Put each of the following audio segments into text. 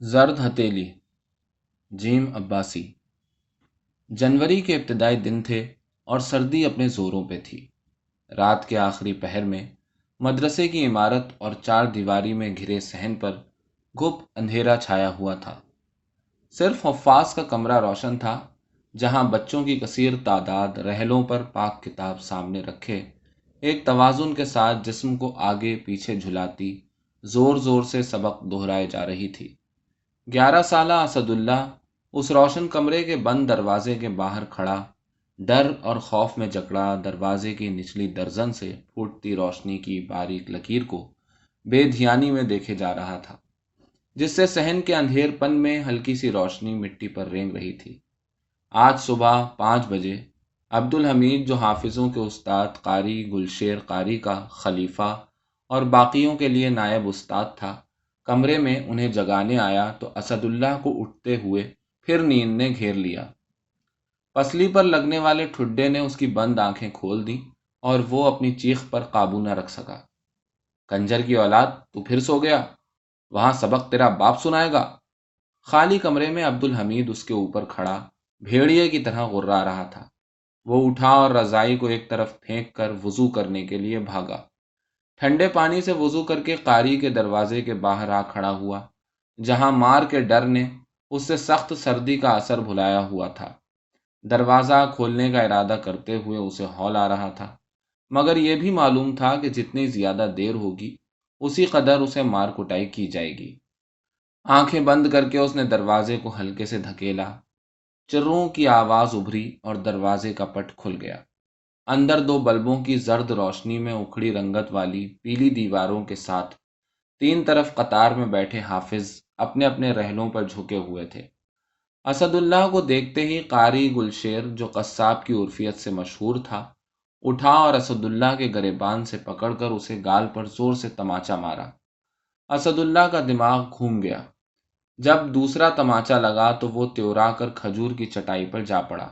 زرد ہتیلی جیم عباسی۔ جنوری کے ابتدائی دن تھے اور سردی اپنے زوروں پہ تھی۔ رات کے آخری پہر میں مدرسے کی عمارت اور چار دیواری میں گھرے صحن پر گپ اندھیرا چھایا ہوا تھا۔ صرف حفاظ کا کمرہ روشن تھا، جہاں بچوں کی کثیر تعداد رحلوں پر پاک کتاب سامنے رکھے ایک توازن کے ساتھ جسم کو آگے پیچھے جھلاتی زور زور سے سبق دہرائے جا رہی تھی۔ 11 سالہ اسد اللہ اس روشن کمرے کے بند دروازے کے باہر کھڑا، ڈر اور خوف میں جکڑا دروازے کی نچلی درزن سے پھوٹتی روشنی کی باریک لکیر کو بے دھیانی میں دیکھے جا رہا تھا، جس سے صحن کے اندھیر پن میں ہلکی سی روشنی مٹی پر رینگ رہی تھی۔ آج صبح 5 بجے عبد الحمید، جو حافظوں کے استاد قاری گلشیر قاری کا خلیفہ اور باقیوں کے لیے نائب استاد تھا، کمرے میں انہیں جگانے آیا تو اسد اللہ کو اٹھتے ہوئے پھر نیند نے گھیر لیا۔ پسلی پر لگنے والے ٹھڈے نے اس کی بند آنکھیں کھول دیں اور وہ اپنی چیخ پر قابو نہ رکھ سکا۔ کنجر کی اولاد، تو پھر سو گیا؟ وہاں سبق تیرا باپ سنائے گا؟ خالی کمرے میں عبد الحمید اس کے اوپر کھڑا بھیڑیے کی طرح غرا رہا تھا۔ وہ اٹھا اور رضائی کو ایک طرف پھینک کر وضو کرنے کے لیے بھاگا۔ ٹھنڈے پانی سے وضو کر کے قاری کے دروازے کے باہر آ کھڑا ہوا، جہاں مار کے ڈر نے اس سے سخت سردی کا اثر بھلایا ہوا تھا۔ دروازہ کھولنے کا ارادہ کرتے ہوئے اسے ہول آ رہا تھا، مگر یہ بھی معلوم تھا کہ جتنی زیادہ دیر ہوگی اسی قدر اسے مار کٹائی کی جائے گی۔ آنکھیں بند کر کے اس نے دروازے کو ہلکے سے دھکیلا، چرروں کی آواز ابھری اور دروازے کا پٹ کھل گیا۔ اندر دو بلبوں کی زرد روشنی میں اکھڑی رنگت والی پیلی دیواروں کے ساتھ 3 طرف قطار میں بیٹھے حافظ اپنے اپنے رحلوں پر جھکے ہوئے تھے۔ اسد اللہ کو دیکھتے ہی قاری گلشیر، جو قصاب کی عرفیت سے مشہور تھا، اٹھا اور اسد اللہ کے گریبان سے پکڑ کر اسے گال پر زور سے تماچا مارا۔ اسد اللہ کا دماغ گھوم گیا۔ جب دوسرا تماچا لگا تو وہ تیورا کر کھجور کی چٹائی پر جا پڑا۔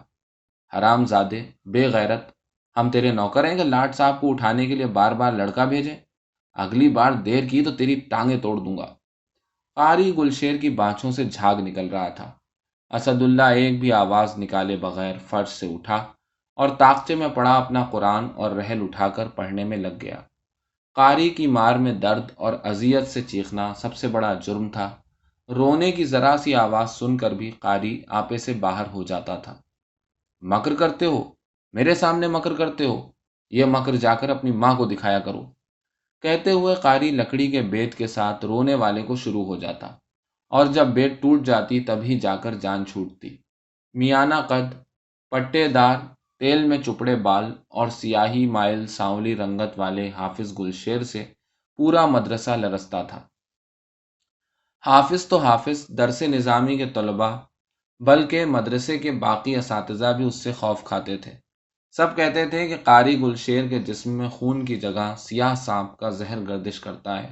حرام زادے، بے غیرت، ہم تیرے نوکر ہیں کہ لاٹ صاحب کو اٹھانے کے لیے بار بار لڑکا بھیجیں؟ اگلی بار دیر کی تو تیری ٹانگیں توڑ دوں گا۔ قاری گلشیر کی بانچھوں سے جھاگ نکل رہا تھا۔ اسد اللہ ایک بھی آواز نکالے بغیر فرش سے اٹھا اور طاقچے میں پڑا اپنا قرآن اور رحل اٹھا کر پڑھنے میں لگ گیا۔ قاری کی مار میں درد اور اذیت سے چیخنا سب سے بڑا جرم تھا۔ رونے کی ذرا سی آواز سن کر بھی قاری آپے سے باہر ہو جاتا تھا۔ مکر کرتے ہو؟ میرے سامنے مکر کرتے ہو؟ یہ مکر جا کر اپنی ماں کو دکھایا کرو۔ کہتے ہوئے قاری لکڑی کے بیت کے ساتھ رونے والے کو شروع ہو جاتا، اور جب بیت ٹوٹ جاتی تبھی جا کر جان چھوٹتی۔ میانہ قد، پٹے دار، تیل میں چپڑے بال اور سیاہی مائل سانولی رنگت والے حافظ گلشیر سے پورا مدرسہ لرزتا تھا۔ حافظ تو حافظ، درس نظامی کے طلباء بلکہ مدرسے کے باقی اساتذہ بھی اس سے خوف کھاتے تھے۔ سب کہتے تھے کہ قاری گلشیر کے جسم میں خون کی جگہ سیاہ سانپ کا زہر گردش کرتا ہے۔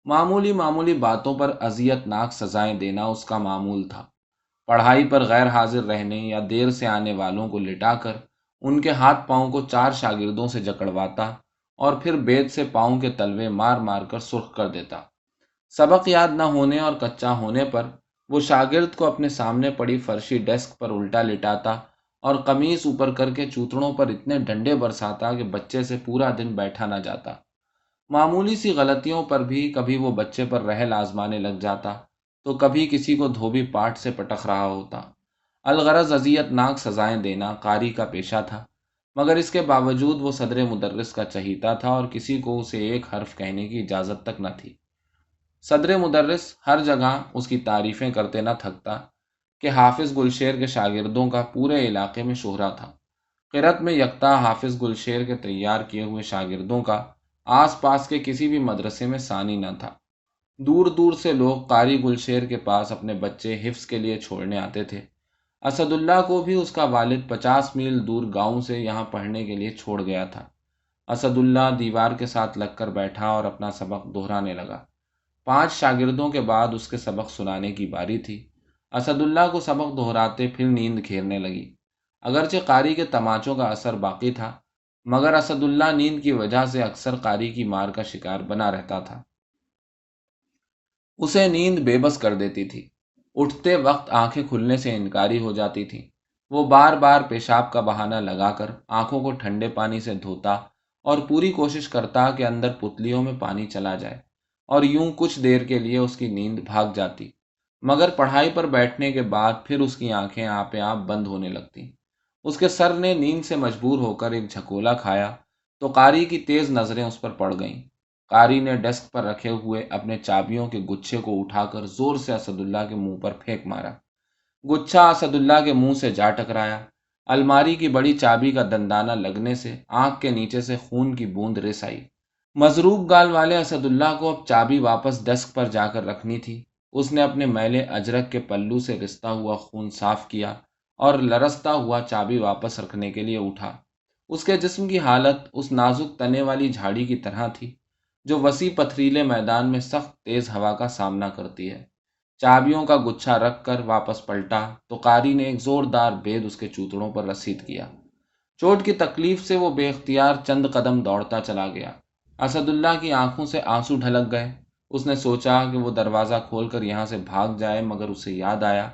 معمولی معمولی باتوں پر اذیت ناک سزائیں دینا اس کا معمول تھا۔ پڑھائی پر غیر حاضر رہنے یا دیر سے آنے والوں کو لٹا کر ان کے ہاتھ پاؤں کو 4 شاگردوں سے جکڑواتا اور پھر بیت سے پاؤں کے تلوے مار مار کر سرخ کر دیتا۔ سبق یاد نہ ہونے اور کچا ہونے پر وہ شاگرد کو اپنے سامنے پڑی فرشی ڈیسک پر الٹا لٹاتا اور قمیص اوپر کر کے چوتڑوں پر اتنے ڈنڈے برساتا کہ بچے سے پورا دن بیٹھا نہ جاتا۔ معمولی سی غلطیوں پر بھی کبھی وہ بچے پر رحل آزمانے لگ جاتا تو کبھی کسی کو دھوبی پاٹ سے پٹخ رہا ہوتا۔ الغرض اذیت ناک سزائیں دینا قاری کا پیشہ تھا، مگر اس کے باوجود وہ صدر مدرس کا چہیتا تھا اور کسی کو اسے ایک حرف کہنے کی اجازت تک نہ تھی۔ صدر مدرس ہر جگہ اس کی تعریفیں کرتے نہ تھکتا کہ حافظ گلشیر کے شاگردوں کا پورے علاقے میں شہرہ تھا۔ قرت میں یکتا حافظ گلشیر کے تیار کیے ہوئے شاگردوں کا آس پاس کے کسی بھی مدرسے میں ثانی نہ تھا۔ دور دور سے لوگ قاری گلشیر کے پاس اپنے بچے حفظ کے لیے چھوڑنے آتے تھے۔ اسد اللہ کو بھی اس کا والد 50 میل دور گاؤں سے یہاں پڑھنے کے لیے چھوڑ گیا تھا۔ اسد اللہ دیوار کے ساتھ لگ کر بیٹھا اور اپنا سبق دہرانے لگا۔ 5 شاگردوں کے بعد اس کے سبق سنانے کی باری تھی۔ اسد اللہ کو سبق دہراتے پھر نیند گھیرنے لگی۔ اگرچہ قاری کے تماچوں کا اثر باقی تھا، مگر اسد اللہ نیند کی وجہ سے اکثر قاری کی مار کا شکار بنا رہتا تھا۔ اسے نیند بے بس کر دیتی تھی۔ اٹھتے وقت آنکھیں کھلنے سے انکاری ہو جاتی تھیں۔ وہ بار بار پیشاب کا بہانہ لگا کر آنکھوں کو ٹھنڈے پانی سے دھوتا اور پوری کوشش کرتا کہ اندر پتلیوں میں پانی چلا جائے، اور یوں کچھ دیر کے لیے اس کی نیند بھاگ جاتی، مگر پڑھائی پر بیٹھنے کے بعد پھر اس کی آنکھیں آپ بند ہونے لگتیں۔ اس کے سر نے نیند سے مجبور ہو کر ایک جھکولا کھایا تو قاری کی تیز نظریں اس پر پڑ گئیں۔ قاری نے ڈیسک پر رکھے ہوئے اپنے چابیوں کے گچھے کو اٹھا کر زور سے اسد اللہ کے منہ پر پھینک مارا۔ گچھا اسد اللہ کے منہ سے جا ٹکرایا۔ الماری کی بڑی چابی کا دندانہ لگنے سے آنکھ کے نیچے سے خون کی بوند رس آئی۔ مضروب گال والے اسد اللہ کو اب چابی واپس ڈیسک پر جا کر رکھنی تھی۔ اس نے اپنے میلے اجرک کے پلو سے رستا ہوا خون صاف کیا اور لرزتا ہوا چابی واپس رکھنے کے لیے اٹھا۔ اس کے جسم کی حالت اس نازک تنے والی جھاڑی کی طرح تھی جو وسیع پتھریلے میدان میں سخت تیز ہوا کا سامنا کرتی ہے۔ چابیوں کا گچھا رکھ کر واپس پلٹا تو قاری نے ایک زوردار بید اس کے چوتڑوں پر رسید کیا۔ چوٹ کی تکلیف سے وہ بے اختیار چند قدم دوڑتا چلا گیا۔ اسد اللہ کی آنکھوں سے آنسو ڈھلک گئے۔ اس نے سوچا کہ وہ دروازہ کھول کر یہاں سے بھاگ جائے، مگر اسے یاد آیا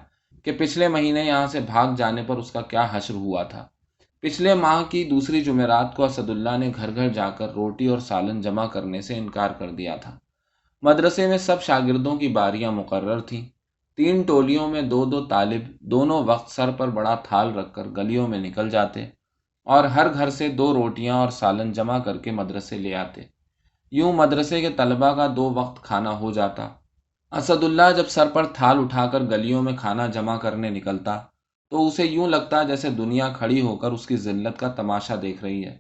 کہ پچھلے مہینے یہاں سے بھاگ جانے پر اس کا کیا حشر ہوا تھا۔ پچھلے ماہ کی دوسری جمعرات کو اسد اللہ نے گھر گھر جا کر روٹی اور سالن جمع کرنے سے انکار کر دیا تھا۔ مدرسے میں سب شاگردوں کی باریاں مقرر تھیں۔ 3 ٹولیوں میں 2 طالب دونوں وقت سر پر بڑا تھال رکھ کر گلیوں میں نکل جاتے اور ہر گھر سے 2 روٹیاں اور سالن جمع کر کے مدرسے لے آتے۔ یوں مدرسے کے طلباء کا 2 وقت کھانا ہو جاتا۔ اسد اللہ جب سر پر تھال اٹھا کر گلیوں میں کھانا جمع کرنے نکلتا تو اسے یوں لگتا جیسے دنیا کھڑی ہو کر اس کی ذلت کا تماشا دیکھ رہی ہے۔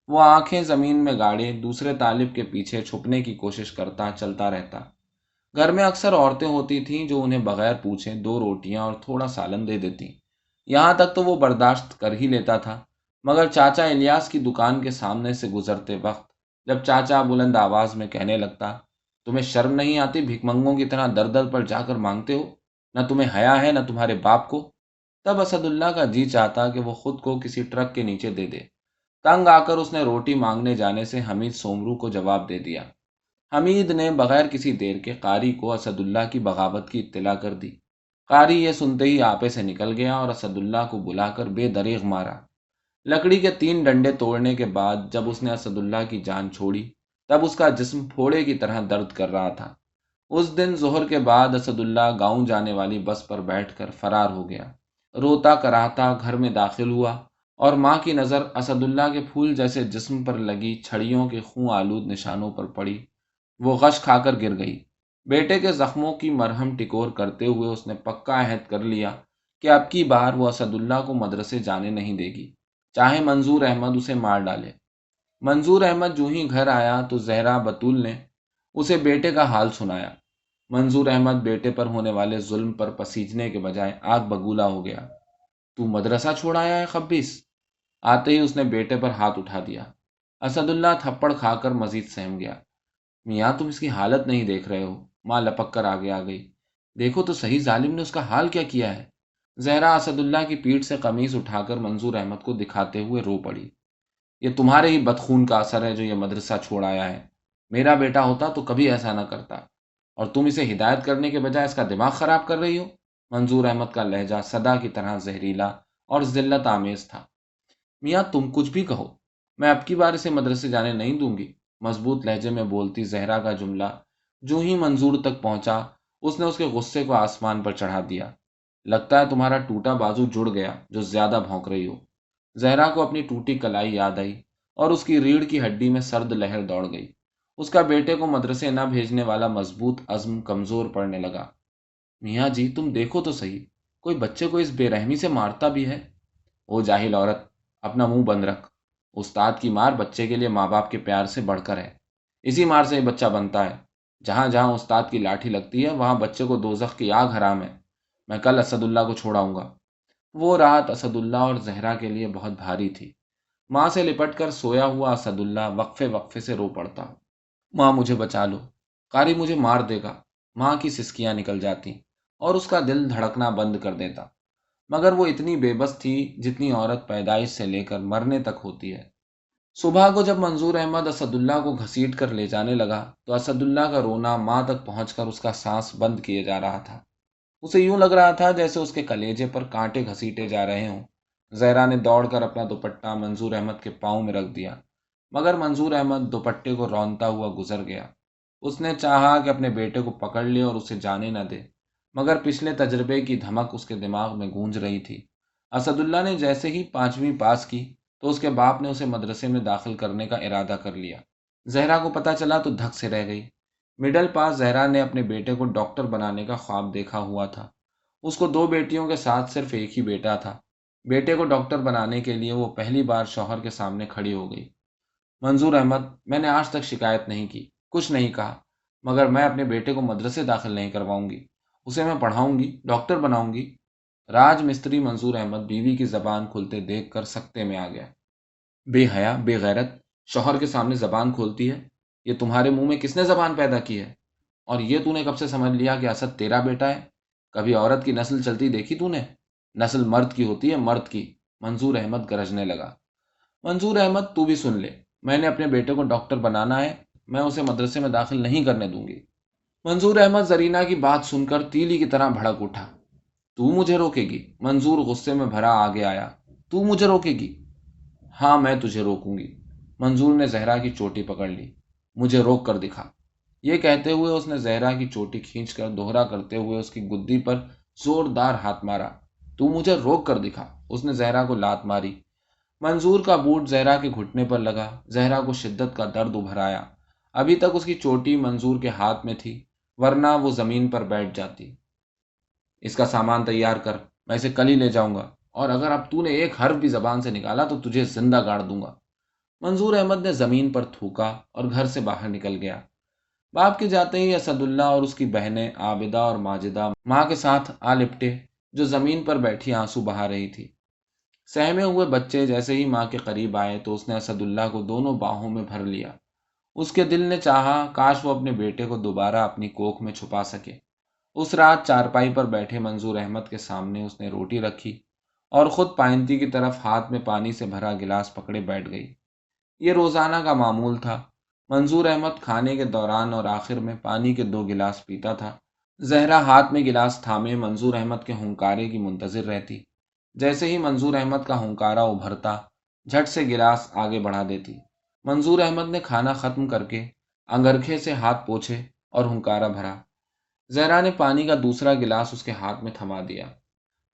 وہ آنکھیں زمین میں گاڑے دوسرے طالب کے پیچھے چھپنے کی کوشش کرتا چلتا رہتا۔ گھر میں اکثر عورتیں ہوتی تھیں جو انہیں بغیر پوچھے 2 روٹیاں اور تھوڑا سالن دے دیتی۔ یہاں تک تو وہ برداشت کر ہی لیتا تھا، مگر چاچا الیاس کی دکان کے سامنے سے گزرتے وقت جب چاچا بلند آواز میں کہنے لگتا، تمہیں شرم نہیں آتی بھیک منگوں کی طرح در در پر جا کر مانگتے ہو؟ نہ تمہیں حیا ہے نہ تمہارے باپ کو؟ تب اسد اللہ کا جی چاہتا کہ وہ خود کو کسی ٹرک کے نیچے دے دے۔ تنگ آ کر اس نے روٹی مانگنے جانے سے حمید سومرو کو جواب دے دیا۔ حمید نے بغیر کسی دیر کے قاری کو اسد اللہ کی بغاوت کی اطلاع کر دی۔ قاری یہ سنتے ہی آپے سے نکل گیا اور اسد اللہ کو بلا کر بے دریغ مارا۔ لکڑی کے 3 ڈنڈے توڑنے کے بعد جب اس نے اسد اللہ کی جان چھوڑی تب اس کا جسم پھوڑے کی طرح درد کر رہا تھا۔ اس دن ظہر کے بعد اسد اللہ گاؤں جانے والی بس پر بیٹھ کر فرار ہو گیا۔ روتا کراہتا گھر میں داخل ہوا اور ماں کی نظر اسد اللہ کے پھول جیسے جسم پر لگی چھڑیوں کے خون آلود نشانوں پر پڑی۔ وہ غش کھا کر گر گئی۔ بیٹے کے زخموں کی مرہم ٹکور کرتے ہوئے اس نے پکا عہد کر لیا کہ اب کی بار وہ اسد اللہ کو مدرسے جانے نہیں دے گی، چاہے منظور احمد اسے مار ڈالے۔ منظور احمد جو ہی گھر آیا تو زہرا بطول نے اسے بیٹے کا حال سنایا۔ منظور احمد بیٹے پر ہونے والے ظلم پر پسیجنے کے بجائے آگ بگولا ہو گیا۔ تو مدرسہ چھوڑ آیا ہے خبیث؟ آتے ہی اس نے بیٹے پر ہاتھ اٹھا دیا۔ اسد اللہ تھپڑ کھا کر مزید سہم گیا۔ میاں تم اس کی حالت نہیں دیکھ رہے ہو؟ ماں لپک کر آگے آ گئی۔ دیکھو تو صحیح ظالم نے اس کا حال کیا کیا ہے۔ زہرا اسد اللہ کی پیٹھ سے قمیص اٹھا کر منظور احمد کو دکھاتے ہوئے رو پڑی۔ یہ تمہارے ہی بدخون کا اثر ہے جو یہ مدرسہ چھوڑ آیا ہے۔ میرا بیٹا ہوتا تو کبھی ایسا نہ کرتا، اور تم اسے ہدایت کرنے کے بجائے اس کا دماغ خراب کر رہی ہو۔ منظور احمد کا لہجہ صدا کی طرح زہریلا اور ذلت آمیز تھا۔ میاں تم کچھ بھی کہو، میں اب کی بار اسے مدرسے جانے نہیں دوں گی۔ مضبوط لہجے میں بولتی زہرا کا جملہ جو ہی منظور تک پہنچا اس نے اس کے غصے کو آسمان پر چڑھا دیا۔ لگتا ہے تمہارا ٹوٹا بازو جڑ گیا جو زیادہ بھونک رہی ہو۔ زہرا کو اپنی ٹوٹی کلائی یاد آئی اور اس کی ریڑھ کی ہڈی میں سرد لہر دوڑ گئی۔ اس کا بیٹے کو مدرسے نہ بھیجنے والا مضبوط عزم کمزور پڑنے لگا۔ میاں جی تم دیکھو تو صحیح، کوئی بچے کو اس بے رحمی سے مارتا بھی ہے۔ او جاہل عورت، اپنا منہ بند رکھ۔ استاد کی مار بچے کے لیے ماں باپ کے پیار سے بڑھ کر ہے۔ اسی مار سے ہی بچہ بنتا ہے۔ جہاں جہاں استاد کی لاٹھی لگتی ہے وہاں بچے کو دوزخ کی آگ حرام ہے۔ میں کل اسد اللہ کو چھوڑاؤں گا۔ وہ رات اسد اللہ اور زہرا کے لیے بہت بھاری تھی۔ ماں سے لپٹ کر سویا ہوا اسد اللہ وقفے وقفے سے رو پڑتا، ماں مجھے بچا لو، قاری مجھے مار دے گا۔ ماں کی سسکیاں نکل جاتی اور اس کا دل دھڑکنا بند کر دیتا، مگر وہ اتنی بے بس تھی جتنی عورت پیدائش سے لے کر مرنے تک ہوتی ہے۔ صبح کو جب منظور احمد اسداللہ کو گھسیٹ کر لے جانے لگا تو اسداللہ کا رونا ماں تک پہنچ کر اس کا سانس بند کیے جا رہا تھا۔ اسے یوں لگ رہا تھا جیسے اس کے کلیجے پر کانٹے گھسیٹے جا رہے ہوں۔ زہرا نے دوڑ کر اپنا دوپٹہ منظور احمد کے پاؤں میں رکھ دیا، مگر منظور احمد دوپٹے کو رونتا ہوا گزر گیا۔ اس نے چاہا کہ اپنے بیٹے کو پکڑ لے اور اسے جانے نہ دے، مگر پچھلے تجربے کی دھمک اس کے دماغ میں گونج رہی تھی۔ اسداللہ نے جیسے ہی 5ویں پاس کی تو اس کے باپ نے اسے مدرسے میں داخل کرنے کا ارادہ کر لیا۔ زہرا کو پتہ چلا تو دھک سے رہ گئی۔ مڈل پاس زہرا نے اپنے بیٹے کو ڈاکٹر بنانے کا خواب دیکھا ہوا تھا۔ اس کو 2 بیٹیوں کے ساتھ صرف ایک ہی بیٹا تھا۔ بیٹے کو ڈاکٹر بنانے کے لیے وہ پہلی بار شوہر کے سامنے کھڑی ہو گئی۔ منظور احمد، میں نے آج تک شکایت نہیں کی، کچھ نہیں کہا، مگر میں اپنے بیٹے کو مدرسے داخل نہیں کرواؤں گی۔ اسے میں پڑھاؤں گی، ڈاکٹر بناؤں گی۔ راج مستری منظور احمد بیوی کی زبان کھلتے دیکھ کر سکتے میں آ گیا۔ بے حیا، بے غیرت، شوہر کے سامنے زبان کھولتی ہے؟ یہ تمہارے منہ میں کس نے زبان پیدا کی ہے؟ اور یہ تو نے کب سے سمجھ لیا کہ اسد تیرا بیٹا ہے؟ کبھی عورت کی نسل چلتی دیکھی تو نے؟ نسل مرد کی ہوتی ہے، مرد کی۔ منظور احمد گرجنے لگا۔ منظور احمد، تو بھی سن لے، میں نے اپنے بیٹے کو ڈاکٹر بنانا ہے، میں اسے مدرسے میں داخل نہیں کرنے دوں گی۔ منظور احمد زرینہ کی بات سن کر تیلی کی طرح بھڑک اٹھا۔ تو مجھے روکے گی؟ منظور غصے میں بھرا آگے آیا۔ تو مجھے روکے گی؟ ہاں، میں تجھے روکوں گی۔ منظور نے زہرا کی چوٹی پکڑ لی۔ مجھے روک کر دکھا۔ یہ کہتے ہوئے اس نے زہرا کی چوٹی کھینچ کر دوہرا کرتے ہوئے اس کی گدی پر زوردار ہاتھ مارا۔ تو مجھے روک کر دکھا۔ اس نے زہرا کو لات ماری۔ منظور کا بوٹ زہرا کے گھٹنے پر لگا۔ زہرا کو شدت کا درد ابھر آیا۔ ابھی تک اس کی چوٹی منظور کے ہاتھ میں تھی، ورنہ وہ زمین پر بیٹھ جاتی۔ اس کا سامان تیار کر، میں اسے کل ہی لے جاؤں گا، اور اگر اب تو نے ایک حرف بھی زبان سے نکالا تو تجھے زندہ گاڑ دوں گا۔ منظور احمد نے زمین پر تھوکا اور گھر سے باہر نکل گیا۔ باپ کے جاتے ہی اسداللہ اور اس کی بہنیں عابدہ اور ماجدہ ماں کے ساتھ آ لپٹے، جو زمین پر بیٹھی آنسو بہا رہی تھی۔ سہمے ہوئے بچے جیسے ہی ماں کے قریب آئے تو اس نے اسداللہ کو دونوں باہوں میں بھر لیا۔ اس کے دل نے چاہا کاش وہ اپنے بیٹے کو دوبارہ اپنی کوکھ میں چھپا سکے۔ اس رات چارپائی پر بیٹھے منظور احمد کے سامنے اس نے روٹی رکھی اور خود پائنتی کی طرف ہاتھ میں پانی سے بھرا گلاس پکڑے بیٹھ گئی۔ یہ روزانہ کا معمول تھا۔ منظور احمد کھانے کے دوران اور آخر میں پانی کے 2 گلاس پیتا تھا۔ زہرا ہاتھ میں گلاس تھامے منظور احمد کے ہنکارے کی منتظر رہتی۔ جیسے ہی منظور احمد کا ہنکارا ابھرتا، جھٹ سے گلاس آگے بڑھا دیتی۔ منظور احمد نے کھانا ختم کر کے انگرکھے سے ہاتھ پوچھے اور ہنکارا بھرا۔ زہرا نے پانی کا دوسرا گلاس اس کے ہاتھ میں تھما دیا۔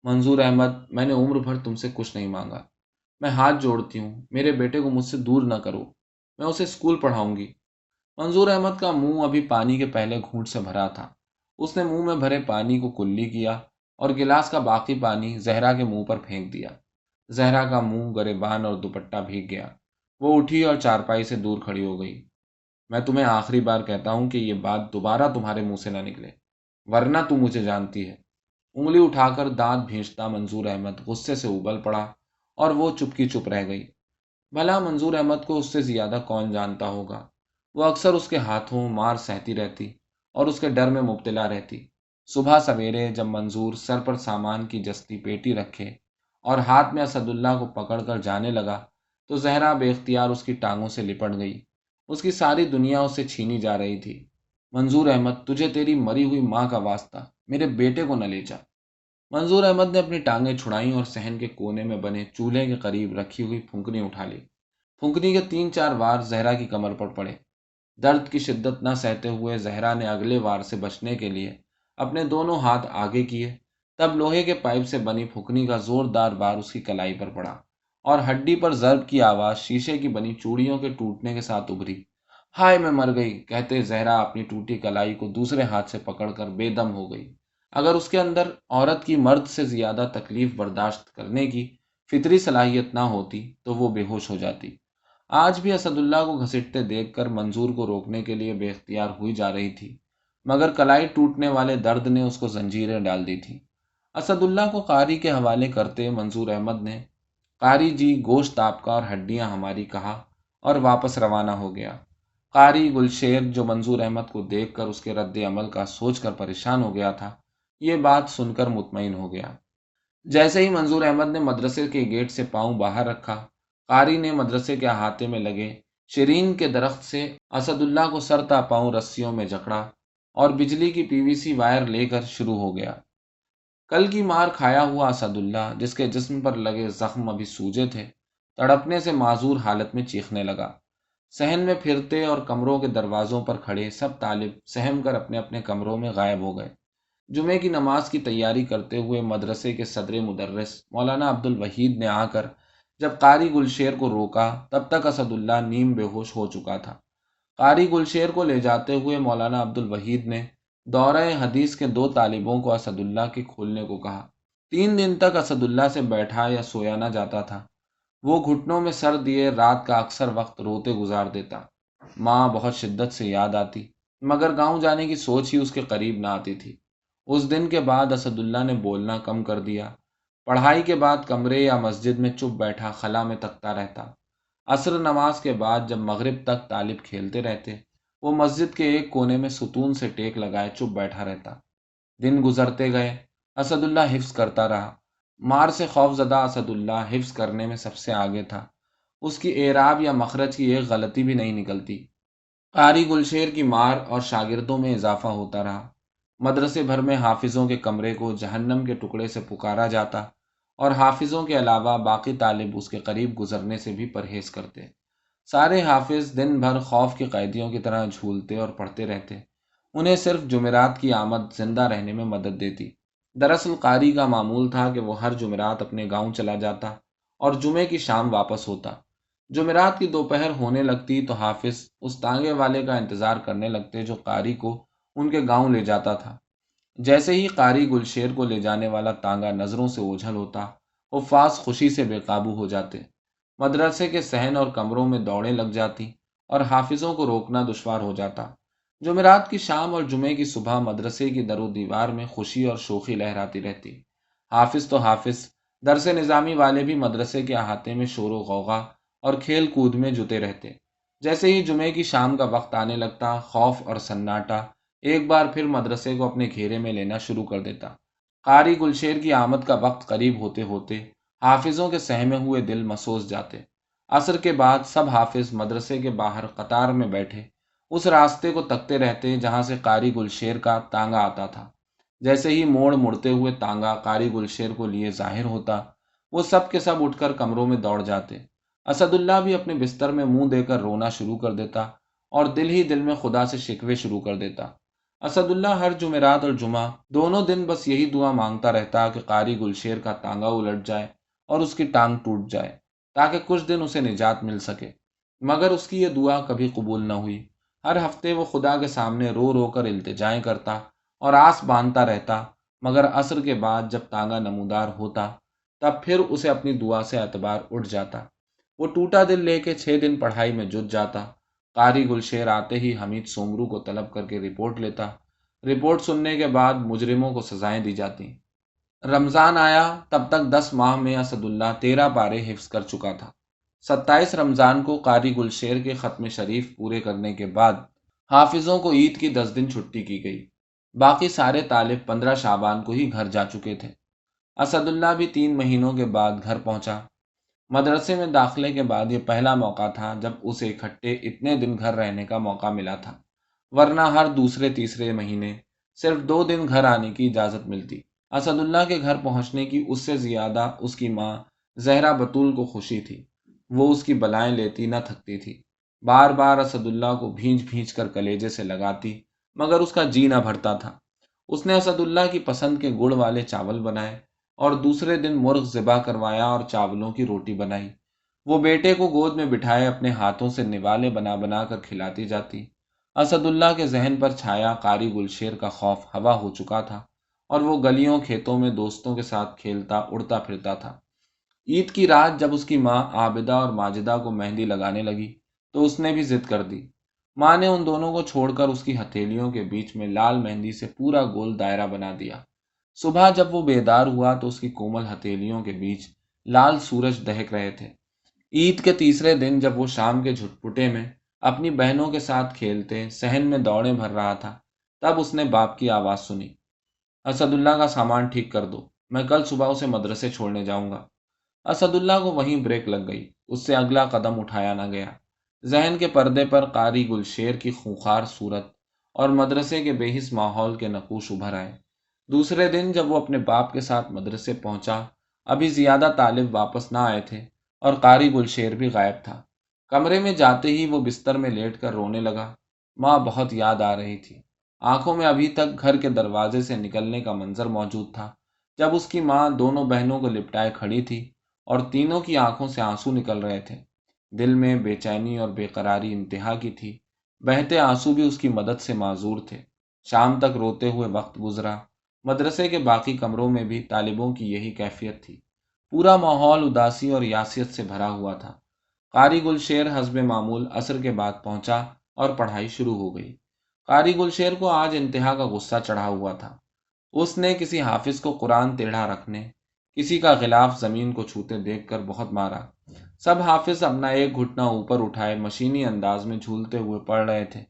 منظور احمد، میں نے عمر بھر تم سے کچھ نہیں مانگا، میں ہاتھ جوڑتی ہوں، میرے بیٹے کو مجھ سے دور نہ کرو، میں اسے اسکول پڑھاؤں گی۔ منظور احمد کا منہ ابھی پانی کے پہلے گھونٹ سے بھرا تھا۔ اس نے منہ میں بھرے پانی کو کلی کیا اور گلاس کا باقی پانی زہرا کے منہ پر پھینک دیا۔ زہرا کا منہ، گریبان اور دوپٹہ بھیگ گیا۔ وہ اٹھی اور چارپائی سے دور کھڑی ہو گئی۔ میں تمہیں آخری بار کہتا ہوں کہ یہ بات دوبارہ تمہارے منہ سے نہ نکلے، ورنہ تو مجھے جانتی ہے۔ انگلی اٹھا کر دانت بھینچتا منظور احمد غصے سے ابل پڑا اور وہ چپ کی چپ رہ گئی۔ بھلا منظور احمد کو اس سے زیادہ کون جانتا ہوگا؟ وہ اکثر اس کے ہاتھوں مار سہتی رہتی اور اس کے ڈر میں مبتلا رہتی۔ صبح سویرے جب منظور سر پر سامان کی جستی پیٹی رکھے اور ہاتھ میں اسداللہ کو پکڑ کر جانے لگا تو زہرا بے اختیار اس کی ٹانگوں سے لپٹ گئی۔ اس کی ساری دنیا اس سے چھینی جا رہی تھی۔ منظور احمد، تجھے تیری مری ہوئی ماں کا واسطہ، میرے بیٹے کو نہ لے جا۔ منظور احمد نے اپنی ٹانگیں چھڑائیں اور صحن کے کونے میں بنے چولہے کے قریب رکھی ہوئی پھنکنی اٹھا لی۔ پھنکنی کے 3-4 وار زہرا کی کمر پر پڑے۔ درد کی شدت نہ سہتے ہوئے زہرا نے اگلے وار سے بچنے کے لیے اپنے دونوں ہاتھ آگے کیے، تب لوہے کے پائپ سے بنی پھنکنی کا زوردار بار اس کی کلائی پر پڑا اور ہڈی پر ضرب کی آواز شیشے کی بنی چوڑیوں کے ٹوٹنے کے ساتھ ابھری۔ ہائے میں مر گئی، کہتے زہرا اپنی ٹوٹی کلائی کو دوسرے ہاتھ سے پکڑ کر بے دم ہو گئی۔ اگر اس کے اندر عورت کی مرد سے زیادہ تکلیف برداشت کرنے کی فطری صلاحیت نہ ہوتی تو وہ بے ہوش ہو جاتی۔ آج بھی اسداللہ کو گھسیٹتے دیکھ کر منظور کو روکنے کے لیے بے اختیار ہوئی جا رہی تھی، مگر کلائی ٹوٹنے والے درد نے اس کو زنجیریں ڈال دی تھی۔ اسداللہ کو قاری کے حوالے کرتے منظور احمد نے قاری جی گوشت آپ کا اور ہڈیاں ہماری کہا اور واپس روانہ ہو گیا۔ قاری گلشیر، جو منظور احمد کو دیکھ کر اس کے رد عمل کا سوچ کر پریشان ہو گیا تھا، یہ بات سن کر مطمئن ہو گیا۔ جیسے ہی منظور احمد نے مدرسے کے گیٹ سے پاؤں باہر رکھا قاری نے مدرسے کے احاطے میں لگے شرین کے درخت سے اسد اللہ کو سر تا پاؤں رسیوں میں جکڑا اور بجلی کی پی وی سی وائر لے کر شروع ہو گیا۔ کل کی مار کھایا ہوا اسد اللہ، جس کے جسم پر لگے زخم ابھی سوجے تھے، تڑپنے سے معذور حالت میں چیخنے لگا۔ صحن میں پھرتے اور کمروں کے دروازوں پر کھڑے سب طالب سہم کر اپنے اپنے کمروں میں غائب ہو گئے۔ جمعے کی نماز کی تیاری کرتے ہوئے مدرسے کے صدر مدرس مولانا عبد الوحید نے آ کر جب قاری گلشیر کو روکا، تب تک اسد اللہ نیم بے ہوش ہو چکا تھا۔ قاری گلشیر کو لے جاتے ہوئے مولانا عبد الوحید نے دورہ حدیث کے 2 طالبوں کو اسد اللہ کے کھولنے کو کہا۔ 3 دن تک اسد اللہ سے بیٹھا یا سویا نہ جاتا تھا۔ وہ گھٹنوں میں سر دیے رات کا اکثر وقت روتے گزار دیتا۔ ماں بہت شدت سے یاد آتی، مگر گاؤں جانے کی سوچ ہی اس کے قریب نہ آتی تھی۔ اس دن کے بعد اسد اللہ نے بولنا کم کر دیا۔ پڑھائی کے بعد کمرے یا مسجد میں چپ بیٹھا خلا میں تکتا رہتا۔ عصر نماز کے بعد جب مغرب تک طالب کھیلتے رہتے، وہ مسجد کے ایک کونے میں ستون سے ٹیک لگائے چپ بیٹھا رہتا۔ دن گزرتے گئے، اسد اللہ حفظ کرتا رہا۔ مار سے خوف زدہ اسد اللہ حفظ کرنے میں سب سے آگے تھا۔ اس کی اعراب یا مخرج کی ایک غلطی بھی نہیں نکلتی۔ قاری گلشیر کی مار اور شاگردوں میں اضافہ ہوتا رہا۔ مدرسے بھر میں حافظوں کے کمرے کو جہنم کے ٹکڑے سے پکارا جاتا، اور حافظوں کے علاوہ باقی طالب اس کے قریب گزرنے سے بھی پرہیز کرتے۔ سارے حافظ دن بھر خوف کے قیدیوں کی طرح جھولتے اور پڑھتے رہتے۔ انہیں صرف جمعرات کی آمد زندہ رہنے میں مدد دیتی۔ دراصل قاری کا معمول تھا کہ وہ ہر جمعرات اپنے گاؤں چلا جاتا اور جمعے کی شام واپس ہوتا۔ جمعرات کی دوپہر ہونے لگتی تو حافظ اس تانگے والے کا انتظار کرنے لگتے جو قاری کو ان کے گاؤں لے جاتا تھا۔ جیسے ہی قاری گلشیر کو لے جانے والا تانگا نظروں سے اوجھل ہوتا، حفاظ خوشی سے بے قابو ہو جاتے۔ مدرسے کے صحن اور کمروں میں دوڑیں لگ جاتی اور حافظوں کو روکنا دشوار ہو جاتا۔ جمعرات کی شام اور جمعے کی صبح مدرسے کی در و دیوار میں خوشی اور شوخی لہراتی رہتی۔ حافظ تو حافظ، درس نظامی والے بھی مدرسے کے احاطے میں شور و غوغا اور کھیل کود میں جتے رہتے۔ جیسے ہی جمعے کی شام کا وقت آنے لگتا، خوف اور سناٹا ایک بار پھر مدرسے کو اپنے گھیرے میں لینا شروع کر دیتا۔ قاری گلشیر کی آمد کا وقت قریب ہوتے ہوتے حافظوں کے سہمے ہوئے دل مسوس جاتے۔ عصر کے بعد سب حافظ مدرسے کے باہر قطار میں بیٹھے اس راستے کو تکتے رہتے جہاں سے قاری گلشیر کا تانگا آتا تھا۔ جیسے ہی موڑ مڑتے ہوئے تانگا قاری گلشیر کو لیے ظاہر ہوتا، وہ سب کے سب اٹھ کر کمروں میں دوڑ جاتے۔ اسد اللہ بھی اپنے بستر میں منہ دے کر رونا شروع کر دیتا اور دل ہی دل میں خدا سے شکوے شروع کر دیتا۔ اسد اللہ ہر جمعرات اور جمعہ دونوں دن بس یہی دعا مانگتا رہتا کہ قاری گلشیر کا تانگا الٹ جائے اور اس کی ٹانگ ٹوٹ جائے، تاکہ کچھ دن اسے نجات مل سکے۔ مگر اس کی یہ دعا کبھی قبول نہ ہوئی۔ ہر ہفتے وہ خدا کے سامنے رو رو کر التجائیں کرتا اور آس باندھتا رہتا، مگر عصر کے بعد جب تانگا نمودار ہوتا، تب پھر اسے اپنی دعا سے اعتبار اٹھ جاتا۔ وہ ٹوٹا دل لے کے 6 دن پڑھائی میں جٹ جاتا۔ قاری گلشیر آتے ہی حمید سومرو کو طلب کر کے رپورٹ لیتا۔ رپورٹ سننے کے بعد مجرموں کو سزائیں دی جاتی۔ رمضان آیا، تب تک 10 ماہ میں اسد اللہ 13 پارے حفظ کر چکا تھا۔ 27 رمضان کو قاری گلشیر کے ختم شریف پورے کرنے کے بعد حافظوں کو عید کی 10 دن چھٹی کی گئی۔ باقی سارے طالب 15 شعبان کو ہی گھر جا چکے تھے۔ اسد اللہ بھی 3 مہینوں کے بعد گھر پہنچا۔ مدرسے میں داخلے کے بعد یہ پہلا موقع تھا جب اسے اکٹھے اتنے دن گھر رہنے کا موقع ملا تھا، ورنہ ہر دوسرے تیسرے مہینے صرف 2 دن گھر آنے کی اجازت ملتی۔ اسد اللہ کے گھر پہنچنے کی اس سے زیادہ اس کی ماں زہرا بطول کو خوشی تھی۔ وہ اس کی بلائیں لیتی نہ تھکتی تھی، بار بار اسد اللہ کو بھینچ بھینچ کر کلیجے سے لگاتی، مگر اس کا جی نہ بھرتا تھا۔ اس نے اسد اللہ کی پسند کے گڑ والے چاول بنائے اور دوسرے دن مرغ ذبح کروایا اور چاولوں کی روٹی بنائی۔ وہ بیٹے کو گود میں بٹھائے اپنے ہاتھوں سے نوالے بنا بنا کر کھلاتی جاتی۔ اسد اللہ کے ذہن پر چھایا قاری گلشیر کا خوف ہوا ہو چکا تھا اور وہ گلیوں کھیتوں میں دوستوں کے ساتھ کھیلتا اڑتا پھرتا تھا۔ عید کی رات جب اس کی ماں عابدہ اور ماجدہ کو مہندی لگانے لگی تو اس نے بھی ضد کر دی۔ ماں نے ان دونوں کو چھوڑ کر اس کی ہتھیلیوں کے بیچ میں لال مہندی سے پورا گول دائرہ بنا دیا۔ صبح جب وہ بیدار ہوا تو اس کی کومل ہتھیلیوں کے بیچ لال سورج دہک رہے تھے۔ عید کے تیسرے دن جب وہ شام کے جھٹپٹے میں اپنی بہنوں کے ساتھ کھیلتے صحن میں دوڑیں بھر رہا تھا، تب اس نے باپ کی آواز سنی، اسد اللہ کا سامان ٹھیک کر دو، میں کل صبح اسے مدرسے چھوڑنے جاؤں گا۔ اسد اللہ کو وہیں بریک لگ گئی۔ اس سے اگلا قدم اٹھایا نہ گیا۔ ذہن کے پردے پر قاری گلشیر کی خونخوار صورت اور مدرسے کے بے حس ماحول کے نقوش ابھر آئے۔ دوسرے دن جب وہ اپنے باپ کے ساتھ مدرسے پہنچا، ابھی زیادہ طالب واپس نہ آئے تھے اور قاری گلشیر بھی غائب تھا۔ کمرے میں جاتے ہی وہ بستر میں لیٹ کر رونے لگا۔ ماں بہت یاد آ رہی تھی۔ آنکھوں میں ابھی تک گھر کے دروازے سے نکلنے کا منظر موجود تھا، جب اس کی ماں دونوں بہنوں کو لپٹائے کھڑی تھی اور تینوں کی آنکھوں سے آنسو نکل رہے تھے۔ دل میں بے چینی اور بے قراری انتہا کی تھی۔ بہتے آنسو بھی اس کی مدد سے معذور تھے۔ شام تک روتے ہوئے وقت گزرا۔ مدرسے کے باقی کمروں میں بھی طالبوں کی یہی کیفیت تھی۔ پورا ماحول اداسی اور یاسیت سے بھرا ہوا تھا۔ قاری گلشیر حسب معمول عصر کے بعد پہنچا اور پڑھائی شروع ہو گئی۔ قاری گلشیر کو آج انتہا کا غصہ چڑھا ہوا تھا۔ اس نے کسی حافظ کو قرآن ٹیڑھا رکھنے، کسی کا غلاف زمین کو چھوتے دیکھ کر بہت مارا۔ سب حافظ اپنا ایک گھٹنا اوپر اٹھائے مشینی انداز میں جھولتے ہوئے پڑھ رہے تھے۔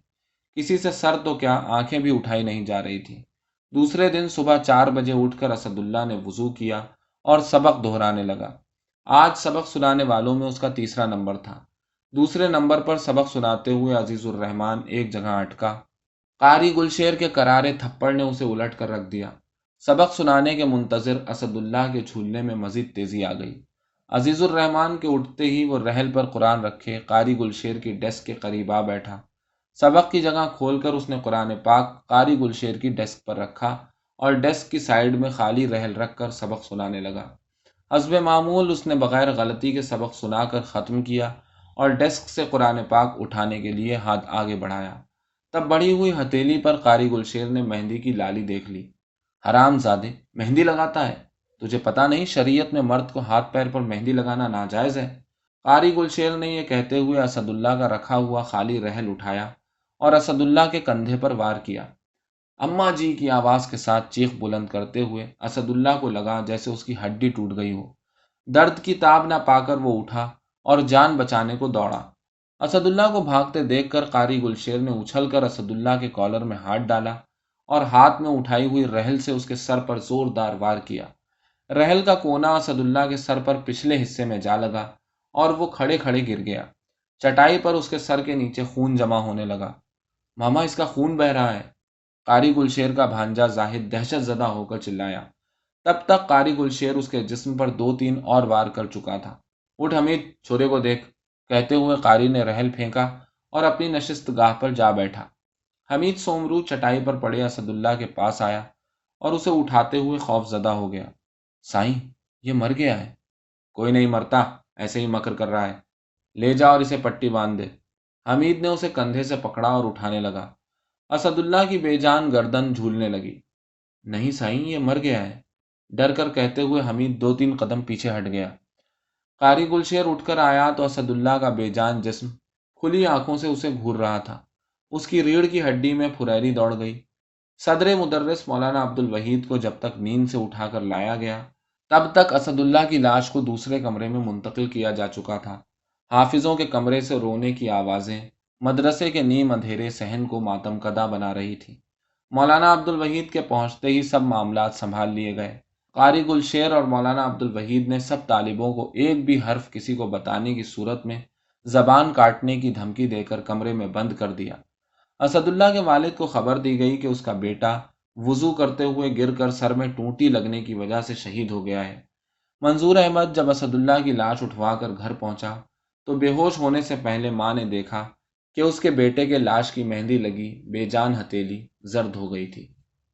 کسی سے سر تو کیا آنکھیں بھی اٹھائی نہیں جا رہی تھی۔ دوسرے دن صبح 4 بجے اٹھ کر اسد اللہ نے وضو کیا اور سبق دہرانے لگا۔ آج سبق سنانے والوں میں اس کا تیسرا نمبر تھا۔ دوسرے نمبر پر سبق سناتے ہوئے عزیز الرحمان ایک جگہ اٹکا۔ قاری گلشیر کے کرارے تھپڑ نے اسے الٹ کر رکھ دیا۔ سبق سنانے کے منتظر اسد اللہ کے جھولنے میں مزید تیزی آ گئی۔ عزیز الرحمان کے اٹھتے ہی وہ رحل پر قرآن رکھے قاری گلشیر کی ڈیسک کے قریب آ بیٹھا۔ سبق کی جگہ کھول کر اس نے قرآن پاک قاری گلشیر کی ڈیسک پر رکھا اور ڈیسک کی سائیڈ میں خالی رحل رکھ کر سبق سنانے لگا۔ حسب معمول اس نے بغیر غلطی کے سبق سنا کر ختم کیا اور ڈیسک سے قرآن پاک اٹھانے کے لیے ہاتھ آگے بڑھایا۔ تب بڑھی ہوئی ہتھیلی پر قاری گلشیر نے مہندی کی لالی دیکھ لی۔ حرام زادے، مہندی لگاتا ہے؟ تجھے پتا نہیں شریعت میں مرد کو ہاتھ پیر پر مہندی لگانا ناجائز ہے؟ قاری گلشیر نے یہ کہتے ہوئے اسد اللہ کا رکھا ہوا خالی رحل اٹھایا اور اسد اللہ کے کندھے پر وار کیا۔ اماں جی کی آواز کے ساتھ چیخ بلند کرتے ہوئے اسد اللہ کو لگا جیسے اس کی ہڈی ٹوٹ گئی ہو۔ درد کی تاب نہ پا کر وہ اٹھا اور جان بچانے کو دوڑا۔ اسد اللہ کو بھاگتے دیکھ کر قاری گلشیر نے اچھل کر اسد اللہ کے کالر میں ہاتھ ڈالا اور ہاتھ میں اٹھائی ہوئی رحل سے اس کے سر پر زوردار وار کیا۔ رحل کا کونا اسد اللہ کے سر پر پچھلے حصے میں جا لگا اور وہ کھڑے کھڑے گر گیا۔ چٹائی پر اس کے سر کے نیچے خون جمع ہونے لگا۔ ماما، اس کا خون بہہ رہا ہے، قاری گلشیر کا بھانجا زاہد دہشت زدہ ہو کر چلایا۔ تب تک قاری گلشیر اس کے جسم پر 2-3 اور وار کر چکا تھا۔ اٹھ حمید، چھورے کو دیکھ، کہتے ہوئے قاری نے رحل پھینکا اور اپنی نشست گاہ پر جا بیٹھا۔ حمید سومرو چٹائی پر پڑے اسد اللہ کے پاس آیا اور اسے اٹھاتے ہوئے خوف زدہ ہو گیا۔ سائیں، یہ مر گیا ہے۔ کوئی نہیں مرتا، ایسے ہی مکر کر رہا ہے، لے جا اور اسے پٹی باندھ دے۔ حمید نے اسے کندھے سے پکڑا اور اٹھانے لگا۔ اسد اللہ کی بے جان گردن جھولنے لگی۔ نہیں سائیں، یہ مر گیا ہے، ڈر کر کہتے ہوئے حمید 2-3 قدم پیچھے ہٹ گیا۔ قاری گلشیر اٹھ کر آیا تو اسد اللہ کا بے جان جسم کھلی آنکھوں سے اسے گھور رہا تھا۔ اس کی ریڑھ کی ہڈی میں پھریری دوڑ گئی۔ صدر مدرس مولانا عبد الوحید کو جب تک نیند سے اٹھا کر لایا گیا، تب تک اسد اللہ کی لاش کو دوسرے کمرے میں منتقل کیا جا چکا تھا۔ حافظوں کے کمرے سے رونے کی آوازیں مدرسے کے نیم اندھیرے صحن کو ماتم کدہ بنا رہی تھی۔ مولانا عبد الوحید کے پہنچتے ہی سب معاملات سنبھال لیے گئے۔ قاری گلشیر اور مولانا عبد الوحید نے سب طالبوں کو ایک بھی حرف کسی کو بتانے کی صورت میں زبان کاٹنے کی دھمکی دے کر کمرے میں بند کر دیا۔ اسد اللہ کے والد کو خبر دی گئی کہ اس کا بیٹا وضو کرتے ہوئے گر کر سر میں ٹونٹی لگنے کی وجہ سے شہید ہو گیا ہے۔ منظور احمد جب اسد اللہ کی لاش اٹھوا کر گھر پہنچا تو بے ہوش ہونے سے پہلے ماں نے دیکھا کہ اس کے بیٹے کے لاش کی مہندی لگی بے جان ہتھیلی زرد ہو گئی تھی۔